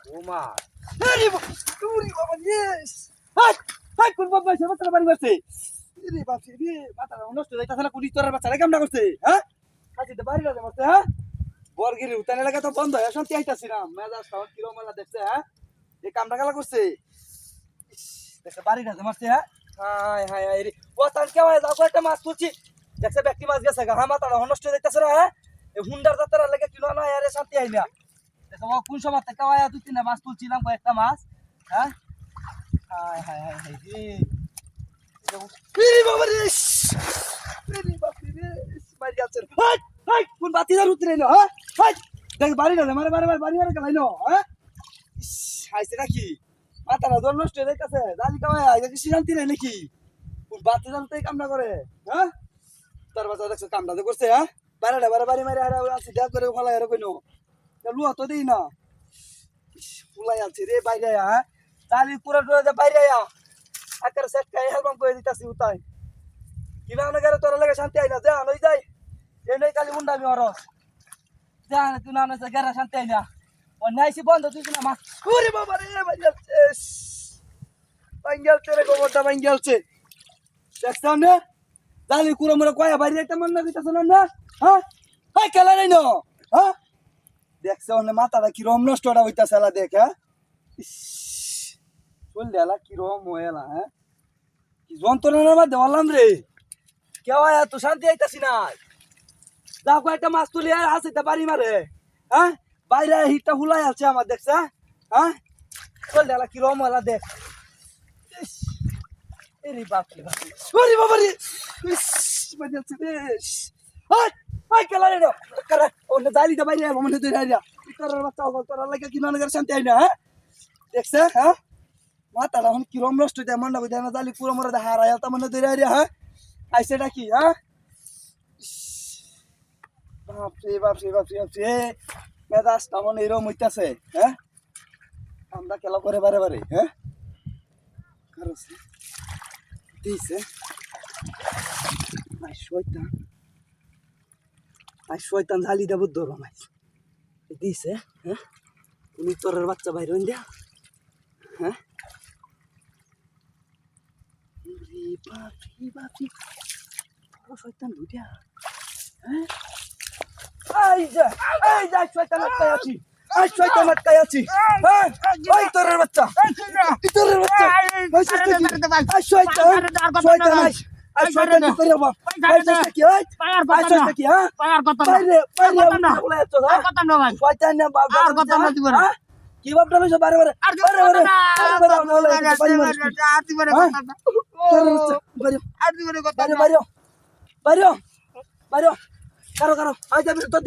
ওমা আরে তুই বাবা ইয়েস হাই হাই কোন বাবা সে বাচ্চা বাড়ি মারছে রে বাপ রে মাথা নষ্ট হয়ে যাচ্ছে না কুড়ি তোর বাচ্চারা কামনা করছে হ্যাঁ কাজে তো বাড়ি রাজা মারছে হ্যাঁ বর্গির উতান এলাকা তো বন্ধ হয়ে শান্তি আইতাছি না মেজাজ সাউন্ড কিরো মেলা দেখছে হ্যাঁ এই কামটা গেলা করছে দেখছে বাড়ি রাজা মারছে হ্যাঁ হাই হাই হাই রে ও তার কেমন যাও একটা মাছ তুলছি দেখছে ব্যক্তি মাছ গেছে গা হ্যাঁ মাথা নষ্ট হয়ে যাইতাছে না হ্যাঁ এই হুন্ডার যাত্রার লেগে কিলো না আরে শান্তি আই না দেখো কোন সময় থেকে আয়া দুই তিনটা মাছ তুলছিলাম কয়েকটা মাছ হ্যাঁ হাই হাই হাই হাই রে বাবা রে বাপ রে বাড়ি যাচ্ছে হাই হাই কোন বাতি দার উতরে না হ্যাঁ হাই দেখ বাড়ি না মারে মারে মারে বাড়ি মারে গেলাই না হ্যাঁ হাইছে নাকি মাথা না নষ্ট হয়ে যাইতাছে জালি কামায় আইছে কি শান্তি নাই নাকি কোন বাতি জানতেই কাম না করে হ্যাঁ তার বাচ্চা দেখছো কামটা তো করছে হ্যাঁ বাড়ি বাড়ি মারে আরে আছে দেখ করে ফলাই আর কইনো লুয়া তো দেই না ফুলাই আছে রে বাইরে হ্যাঁ জালি পুরো ডরে বাইরে আয়া আকার সেট খাই হেলবাম কই দিতাছি উতাই কিবা না করে তোর লাগে শান্তি আই না যা নই যাই এই নই কালি মুন্ডা আমি অরস যা তুই না না গেরা শান্তি আই না ও নাইছি বন্ধ তুই না মা ওরে বাবা রে বাঙ্গালছে রে গোবরটা বাঙ্গালছে দেখছ না জালি কুড়ো মুড়ো কয়া বাইরে একটা মন না দিতাছ না হ্যাঁ হাই খেলা নাই না হ্যাঁ দেখছ না মাথাটা কিরম নষ্টটা হইতাছে এলা দেখ হ্যাঁ চল দেলা কিরম হয়েলা হ্যাঁ কি যন্ত্রণার মধ্যে বললাম রে কেউ এত শান্তি আইতাছি না যা কয়েকটা মাছ তুলি আর হাসিতে বাড়ি মারে হ্যাঁ বাইরে হিটটা হুলাই আছে আমার দেখছে হ্যাঁ চল দেলা কিরম হয়েলা দেখ এরে বাপ রে বাপ ওরে বাবা রে বাজছে বেশ হাই হাই খেলা রে কারা ওনে জালিটা বাইরে মনে তুই রাইয়া তোর বাচ্চা তোর লাগে কি না শান্তি আই না হ্যাঁ দেখছে হ্যাঁ মাথাটা এখন কিরম নষ্ট হইতে মন না কইতে না জালি পুরো মরে হারাই তা মনে তুই রাইয়া হ্যাঁ আইছে নাকি হ্যাঁ বাপ রে মেজাজটা মনে এরম হইতাছে হ্যাঁ আমরা খেলা করে বারে বারে হ্যাঁ কারছে দিছে শয়তান ঝালি দেব ধরো মাই দিছে হ্যাঁ উনি তোর বাচ্চা বাইর দিয়া হ্যাঁ শয়তান দুইটা হ্যাঁ এই যা শয়তান আটকাই আছি হ্যাঁ ওই তোর বাচ্চা শয়তান আই শয়তান কি করে বাবা আই চেষ্টা কি আই চেষ্টা কি হ্যাঁ বাইরে বলে তো শয়তান না বাবা কি বাপটা লইছো বারে বারে বাইরে কারো আই যাবি তো